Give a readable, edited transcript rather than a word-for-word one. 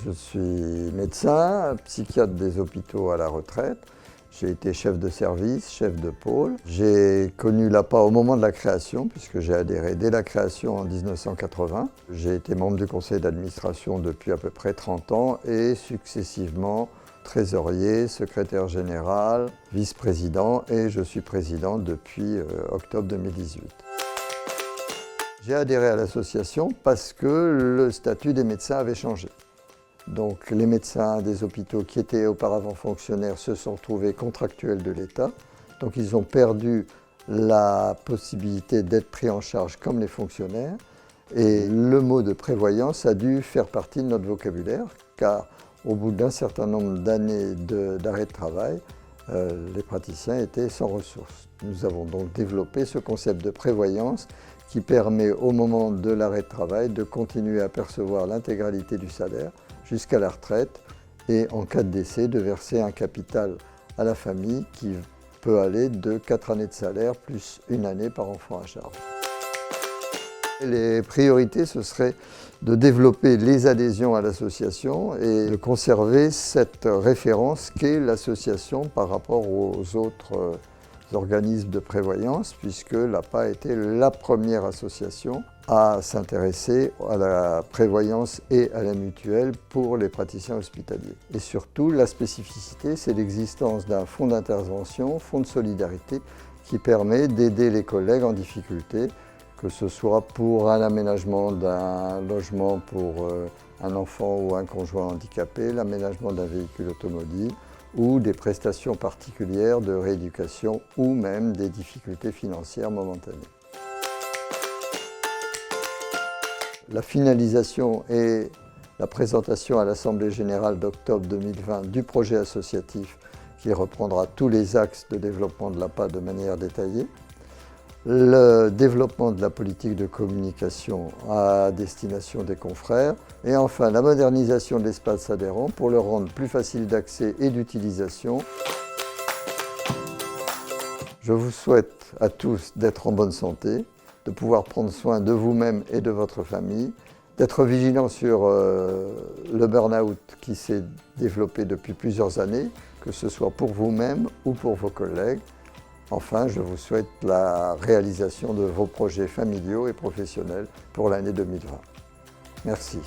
Je suis médecin, psychiatre des hôpitaux à la retraite. J'ai été chef de service, chef de pôle. J'ai connu l'APA au moment de la création, puisque j'ai adhéré dès la création en 1980. J'ai été membre du conseil d'administration depuis à peu près 30 ans et successivement trésorier, secrétaire général, vice-président et je suis président depuis octobre 2018. J'ai adhéré à l'association parce que le statut des médecins avait changé. Donc les médecins des hôpitaux qui étaient auparavant fonctionnaires se sont retrouvés contractuels de l'État. Donc ils ont perdu la possibilité d'être pris en charge comme les fonctionnaires. Et le mot de prévoyance a dû faire partie de notre vocabulaire, car au bout d'un certain nombre d'années d'arrêt de travail, les praticiens étaient sans ressources. Nous avons donc développé ce concept de prévoyance qui permet au moment de l'arrêt de travail de continuer à percevoir l'intégralité du salaire jusqu'à la retraite et en cas de décès de verser un capital à la famille qui peut aller de 4 années de salaire plus 1 année par enfant à charge. Les priorités, ce serait de développer les adhésions à l'association et de conserver cette référence qu'est l'association par rapport aux autres organismes de prévoyance, puisque l'APA a été la première association à s'intéresser à la prévoyance et à la mutuelle pour les praticiens hospitaliers. Et surtout, la spécificité, c'est l'existence d'un fonds d'intervention, fonds de solidarité, qui permet d'aider les collègues en difficulté, que ce soit pour un aménagement d'un logement pour un enfant ou un conjoint handicapé, l'aménagement d'un véhicule automobile, ou des prestations particulières de rééducation ou même des difficultés financières momentanées. La finalisation et la présentation à l'Assemblée générale d'octobre 2020 du projet associatif qui reprendra tous les axes de développement de l'APA de manière détaillée. Le développement de la politique de communication à destination des confrères et enfin la modernisation de l'espace adhérent pour le rendre plus facile d'accès et d'utilisation. Je vous souhaite à tous d'être en bonne santé, de pouvoir prendre soin de vous-même et de votre famille, d'être vigilant sur le burn-out qui s'est développé depuis plusieurs années, que ce soit pour vous-même ou pour vos collègues. Enfin, je vous souhaite la réalisation de vos projets familiaux et professionnels pour l'année 2020. Merci.